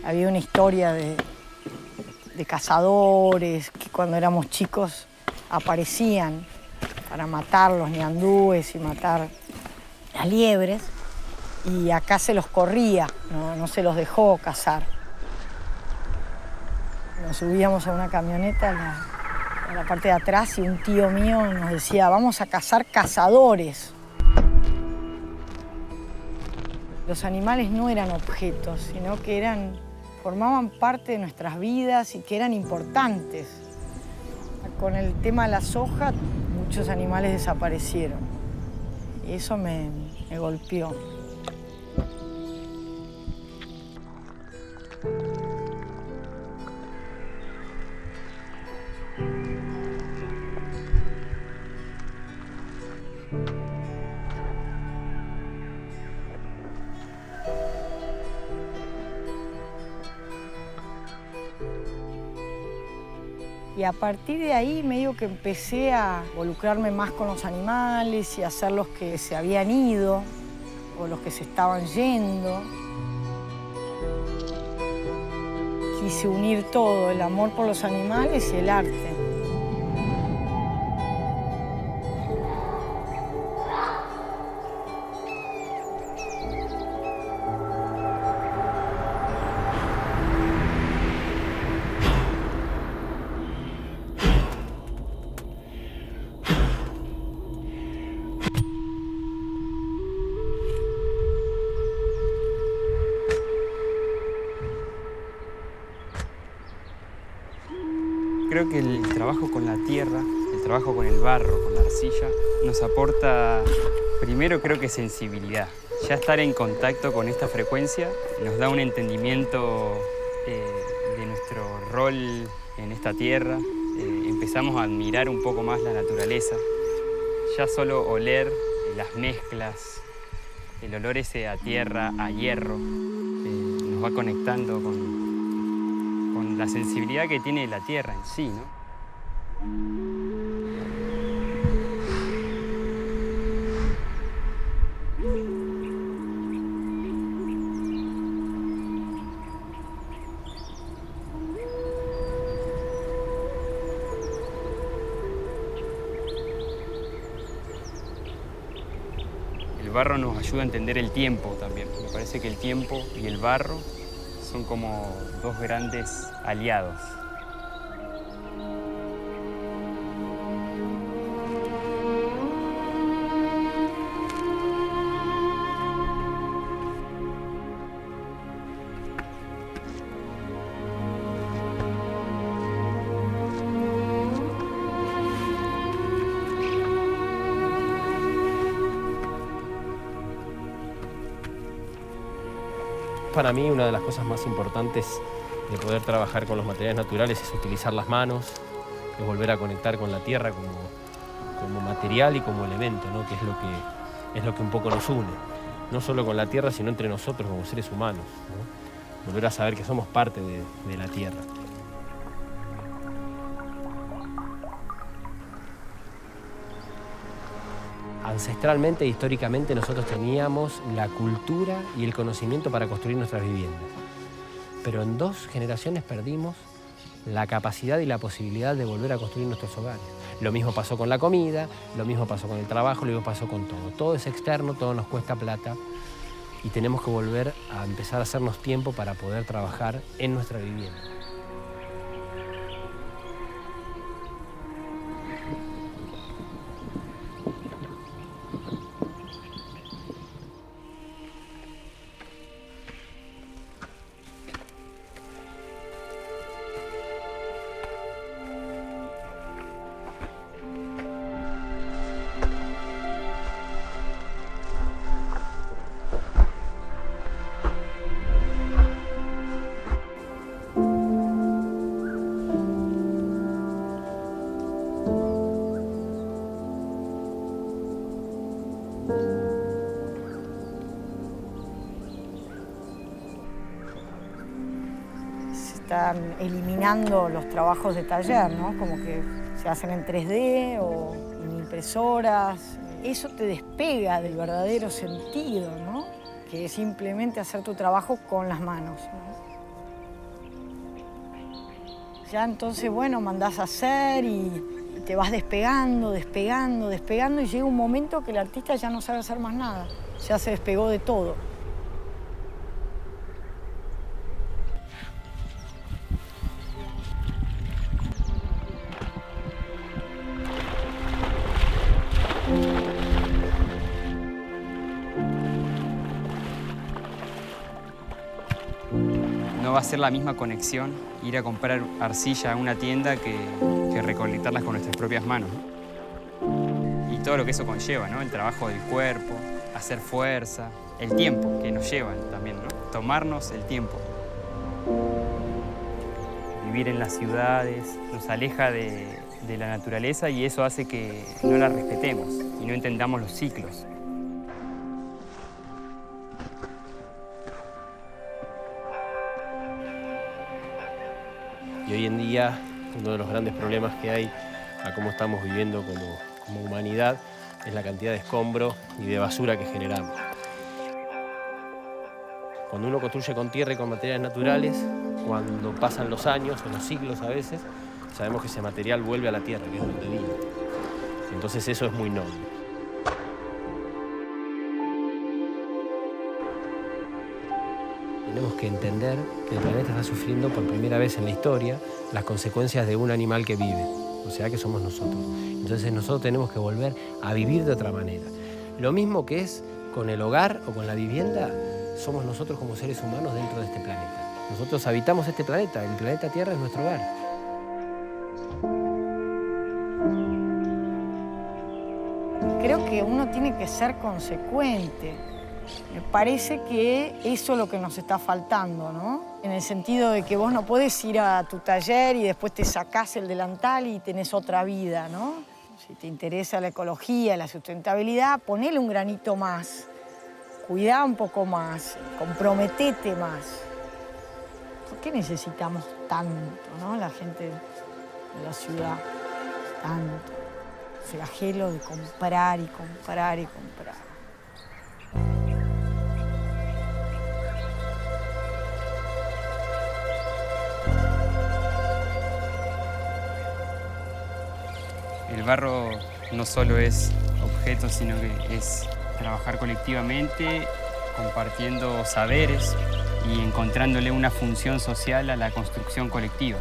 Había una historia de cazadores que cuando éramos chicos aparecían para matar los ñandúes y matar las liebres, y acá se los corría, no se los dejó cazar. Nos subíamos a una camioneta a la parte de atrás y un tío mío nos decía, vamos a cazar cazadores. Los animales no eran objetos, sino que formaban parte de nuestras vidas y que eran importantes. Con el tema de la soja, muchos animales desaparecieron y eso me golpeó. Y a partir de ahí medio que empecé a involucrarme más con los animales y a hacer los que se habían ido o los que se estaban yendo. Quise unir todo, el amor por los animales y el arte. Creo que el trabajo con la tierra, el trabajo con el barro, con la arcilla, nos aporta, primero creo que sensibilidad. Ya estar en contacto con esta frecuencia nos da un entendimiento de nuestro rol en esta tierra. Empezamos a admirar un poco más la naturaleza. Ya solo oler las mezclas, el olor ese a tierra, a hierro, nos va conectando con la sensibilidad que tiene la tierra en sí, ¿no? El barro nos ayuda a entender el tiempo también. Me parece que el tiempo y el barro son como dos grandes aliados. Para mí, una de las cosas más importantes de poder trabajar con los materiales naturales es utilizar las manos, es volver a conectar con la tierra como material y como elemento, ¿no? Que es lo que un poco nos une, no solo con la tierra, sino entre nosotros como seres humanos, ¿no? Volver a saber que somos parte de la tierra. Ancestralmente e históricamente nosotros teníamos la cultura y el conocimiento para construir nuestras viviendas. Pero en 2 generaciones perdimos la capacidad y la posibilidad de volver a construir nuestros hogares. Lo mismo pasó con la comida, lo mismo pasó con el trabajo, lo mismo pasó con todo. Todo es externo, todo nos cuesta plata y tenemos que volver a empezar a hacernos tiempo para poder trabajar en nuestra vivienda. Están eliminando los trabajos de taller, ¿no? Como que se hacen en 3D o en impresoras. Eso te despega del verdadero sentido, ¿no? Que es simplemente hacer tu trabajo con las manos, ¿no? Ya entonces, bueno, mandás a hacer y te vas despegando, despegando, despegando y llega un momento que el artista ya no sabe hacer más nada. Ya se despegó de todo. No va a ser la misma conexión ir a comprar arcilla a una tienda que recolectarlas con nuestras propias manos, ¿no? Y todo lo que eso conlleva, ¿no? El trabajo del cuerpo, hacer fuerza, el tiempo que nos llevan también, ¿no? Tomarnos el tiempo. Vivir en las ciudades nos aleja de la naturaleza y eso hace que no la respetemos y no entendamos los ciclos. Y hoy en día, uno de los grandes problemas que hay a cómo estamos viviendo como humanidad es la cantidad de escombro y de basura que generamos. Cuando uno construye con tierra y con materiales naturales, cuando pasan los años o los siglos a veces, sabemos que ese material vuelve a la tierra, que es donde vive. Entonces eso es muy noble. Tenemos que entender que el planeta está sufriendo por primera vez en la historia las consecuencias de un animal que vive, o sea que somos nosotros. Entonces nosotros tenemos que volver a vivir de otra manera. Lo mismo que es con el hogar o con la vivienda, somos nosotros como seres humanos dentro de este planeta. Nosotros habitamos este planeta, el planeta Tierra es nuestro hogar. Creo que uno tiene que ser consecuente. Me parece que eso es lo que nos está faltando, ¿no? En el sentido de que vos no podés ir a tu taller y después te sacás el delantal y tenés otra vida, ¿no? Si te interesa la ecología, la sustentabilidad, ponele un granito más, cuidá un poco más, comprometete más. ¿Por qué necesitamos tanto, no? La gente de la ciudad, tanto. Flagelo de comprar y comprar y comprar. El barro no solo es objeto, sino que es trabajar colectivamente, compartiendo saberes y encontrándole una función social a la construcción colectiva.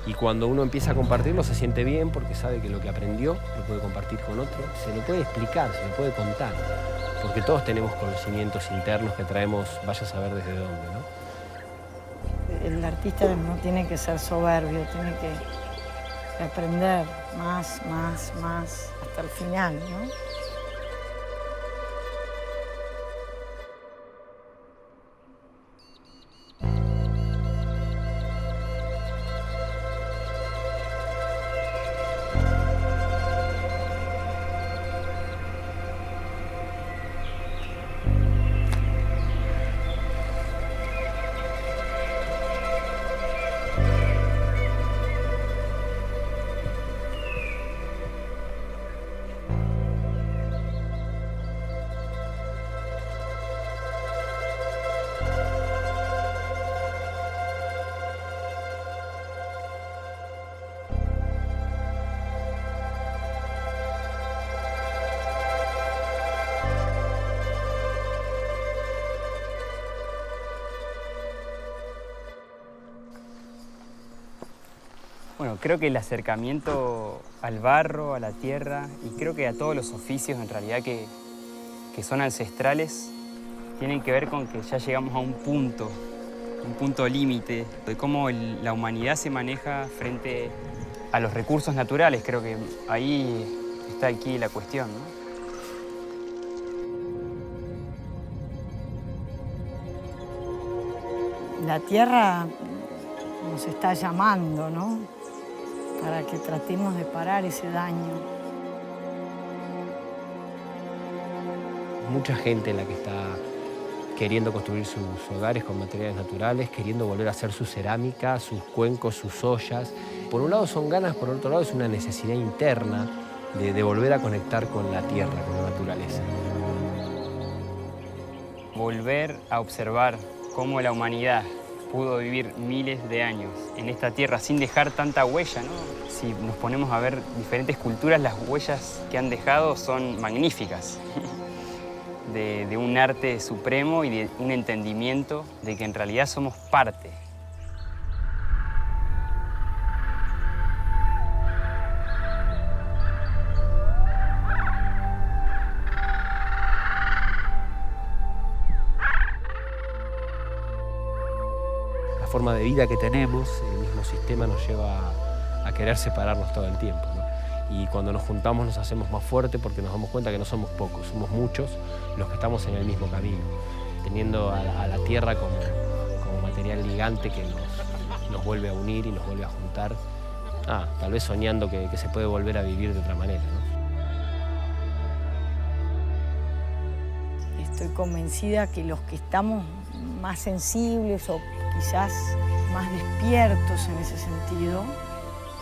Y cuando uno empieza a compartirlo se siente bien porque sabe que lo que aprendió lo puede compartir con otro, se lo puede explicar, se lo puede contar, porque todos tenemos conocimientos internos que traemos, vaya a saber desde dónde, ¿no? El artista no tiene que ser soberbio, tiene que aprender más, hasta el final, ¿no? Bueno, creo que el acercamiento al barro, a la tierra y creo que a todos los oficios en realidad que son ancestrales tienen que ver con que ya llegamos a un punto límite de cómo la humanidad se maneja frente a los recursos naturales. Creo que ahí está aquí la cuestión, ¿no? La tierra nos está llamando, ¿no? Para que tratemos de parar ese daño. Mucha gente la que está queriendo construir sus hogares con materiales naturales, queriendo volver a hacer su cerámica, sus cuencos, sus ollas. Por un lado son ganas, por otro lado es una necesidad interna de volver a conectar con la tierra, con la naturaleza. Volver a observar cómo la humanidad pudo vivir miles de años en esta tierra sin dejar tanta huella, ¿no? Si nos ponemos a ver diferentes culturas, las huellas que han dejado son magníficas. De un arte supremo y de un entendimiento de que en realidad somos parte. La forma de vida que tenemos, el mismo sistema nos lleva a querer separarnos todo el tiempo, ¿no? Y cuando nos juntamos nos hacemos más fuertes porque nos damos cuenta que no somos pocos, somos muchos los que estamos en el mismo camino, teniendo a la tierra como material ligante que nos vuelve a unir y nos vuelve a juntar, tal vez soñando que se puede volver a vivir de otra manera, ¿no? Estoy convencida que los que estamos más sensibles o quizás más despiertos en ese sentido,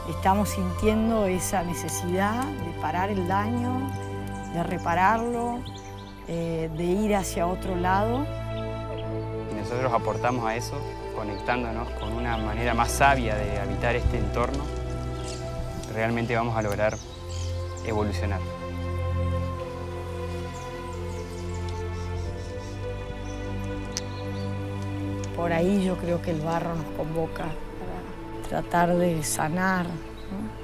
estamos sintiendo esa necesidad de parar el daño, de repararlo, de ir hacia otro lado. Y nosotros aportamos a eso, conectándonos con una manera más sabia de habitar este entorno, realmente vamos a lograr evolucionar. Por ahí yo creo que el barro nos convoca para tratar de sanar, ¿no?